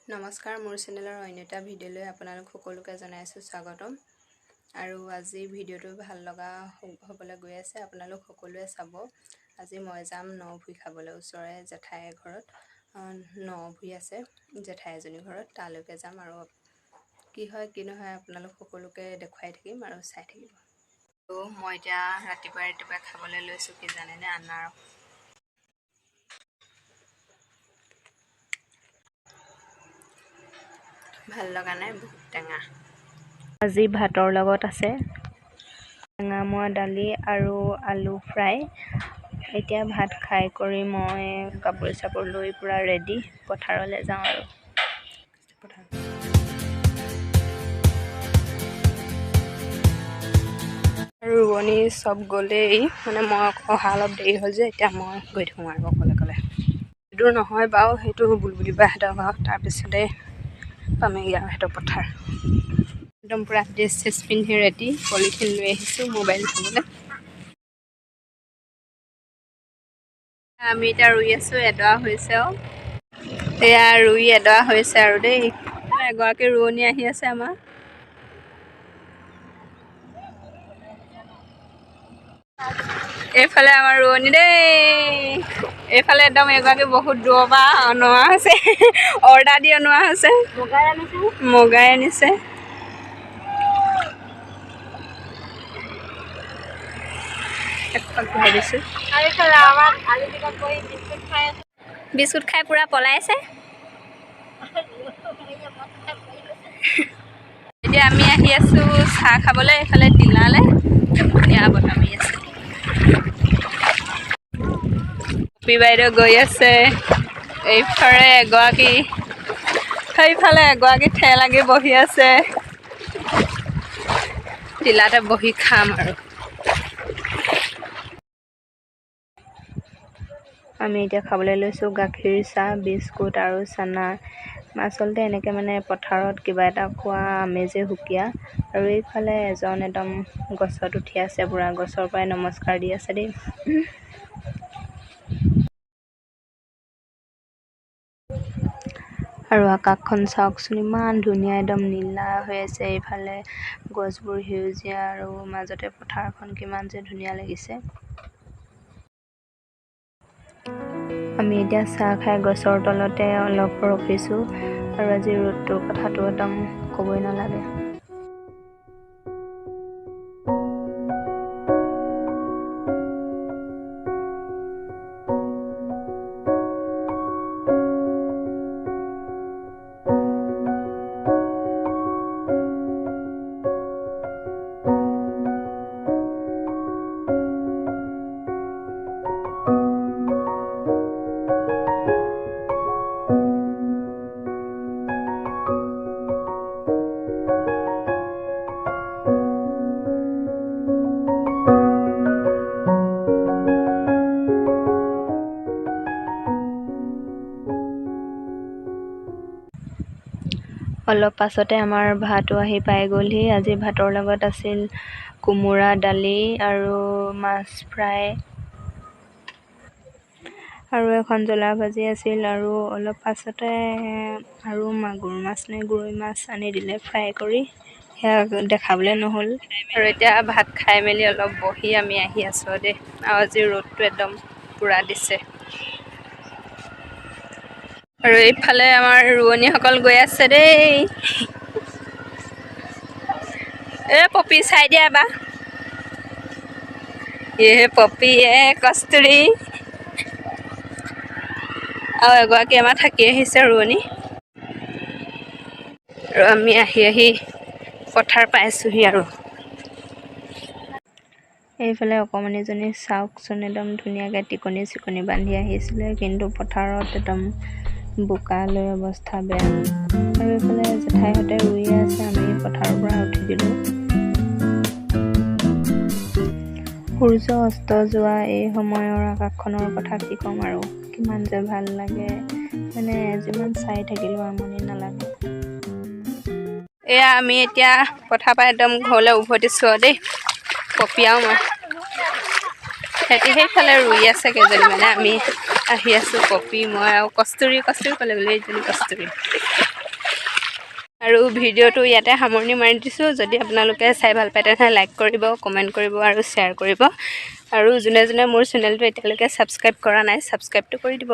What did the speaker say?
নমস্কাৰ, মোৰ চেনেলৰ অন্য এটা ভিডিঅ'লৈ আপোনালোক সকলোকে জনাইছোঁ স্বাগতম। আৰু আজি ভিডিঅ'টো ভাল লগা হ'বলৈ গৈ আছে, আপোনালোক সকলোৱে চাব। আজি মই যাম নভুই খাবলৈ, ওচৰৰে জেঠাই ঘৰত নভুই আছে, জেঠাই এজনী ঘৰত, তালৈকে যাম আৰু কি হয় কি নহয় আপোনালোক সকলোকে দেখুৱাই থাকিম আৰু চাই থাকিব। ত' মই এতিয়া ৰাতিপুৱাই খাবলৈ লৈছোঁ কি জানেনে, আনাৰস। ভাল লগা নাই, বহুত টেঙা। আজি ভাতৰ লগত আছে টেঙামৰা দালি আৰু আলু ফ্ৰাই। এতিয়া ভাত খাই কৰি মই কাপোৰ চাপোৰ লৈ পূৰা ৰেডি, পথাৰলৈ যাওঁ আৰু ৰোৱনী চব গ'লেই, মানে মই অহা অলপ দেৰি হ'ল যে এতিয়া মই গৈ থাকোঁ আৰু অকলে দূৰ নহয় বাৰু, সেইটো বুলবুলি বাহঁতৰ ঘৰত, তাৰপিছতে পামেগৈ আৰু সিহঁতৰ পথাৰ। একদম পূৰা ড্ৰেছ চেছ পিন্ধি ৰেডি, পলিথিন লৈ আহিছোঁ মোবাইল চাবলৈ। আমি এতিয়া ৰুই আছোঁ, এডৰা হৈছে আৰু এয়া ৰুই এডৰা হৈছে আৰু দেই। এগৰাকী ৰোৱনী আহি আছে আমাৰ। এইফালে আমাৰ ৰোৱনী দেই, এইফালে একদম এগৰাকী বহুত দূৰৰ পৰা অনোৱা হৈছে, অৰ্ডাৰ দি অনোৱা হৈছে, মগাই আনিছে। বিস্কুট খাই পুৰা পলাইছে। এতিয়া আমি আহি আছোঁ চাহ খাবলৈ, এইফালে টিলালে ধুনীয়া বতাহ মাৰি আছে। পি বাইদেউ গৈ আছে, এইফালে এগৰাকী, সেইফালে এগৰাকী ঠেহ লাগি বহি আছে। টিলাতে বহি খাম আৰু আমি এতিয়া খাবলৈ লৈছোঁ গাখীৰ চাহ, বিস্কুট আৰু চানা। আচলতে এনেকৈ মানে পথাৰত কিবা এটা খোৱা আমেজেই সুকীয়া। আৰু এইফালে এজন একদম গছত উঠি আছে, পূৰা গছৰ পৰাই নমস্কাৰ দি আছে দেই। আৰু আকাশখন চাওকচোন, ইমান ধুনীয়া, একদম নীলা হৈ আছে। এইফালে গছবোৰ সেউজীয়া আৰু মাজতে পথাৰখন কিমান যে ধুনীয়া লাগিছে। আমি এতিয়া চাহ খাই গছৰ তলতে অলপ ৰখিছোঁ, আৰু আজি ৰ'দটোৰ কথাটো একদম ক'বই নালাগে। অলপ পাছতে আমাৰ ভাতো আহি পাই গ'লহি। আজি ভাতৰ লগত আছিল কোমোৰা, দালি আৰু মাছ ফ্ৰাই, আৰু এখন জ্বলা ভাজি আছিল। আৰু অলপ পাছতে আৰু মাগুৰ মাছ নে গৰৈ মাছ আনি দিলে ফ্ৰাই কৰি, সেয়া দেখাবলৈ নহ'ল। আৰু এতিয়া ভাত খাই মেলি অলপ বহি আমি আহি আছোঁ দেই, আৰু আজি ৰ'দটো একদম পূৰা দিছে। আৰু এইফালে আমাৰ ৰোৱনীসকল গৈ আছে দেই। পপি চাই দিয়া এবাৰ। পপি কস্তুৰী, আৰু এগৰাকী আমাৰ থাকি আহিছে ৰোৱনী। আৰু আমি আহি পথাৰ পাইছোঁহি আৰু এইফালে অকণমানিজনী চাওকচোন, একদম ধুনীয়াকৈ টিকনি চিকনি বান্ধি আহিছিলে, কিন্তু পথাৰত একদম বোকা লৈ অৱস্থা বেয়া। আৰু এইফালে জেঠাইহঁতে ৰুই আছে, আমি পথাৰৰ পৰা উঠি দিলোঁ। সূৰ্য অস্ত যোৱা এই সময়ৰ আকাশখনৰ কথা কি ক'ম আৰু, কিমান যে ভাল লাগে, মানে যিমান চাই থাকিলেও আমনি নালাগে। এয়া আমি এতিয়া পথাৰ পৰা একদম ঘৰলৈ উভতিছোঁ দেই। পপিয়াও মই সিহঁতি সেইফালে ৰুই আছে কেইজনীমানে, আমি আহি আছোঁ পপি, মই আৰু কস্তুৰী ক'লে বোলে, এইজনী কস্তুৰী। আৰু ভিডিঅ'টো ইয়াতে সামৰণি মাৰি দিছোঁ। যদি আপোনালোকে চাই ভাল পায় তেনেহ'লে লাইক কৰিব, কমেণ্ট কৰিব আৰু শ্বেয়াৰ কৰিব। আৰু যোনে যোনে মোৰ চেনেলটো এতিয়ালৈকে ছাবস্ক্ৰাইব কৰা নাই ছাবস্ক্ৰাইবটো কৰি দিব।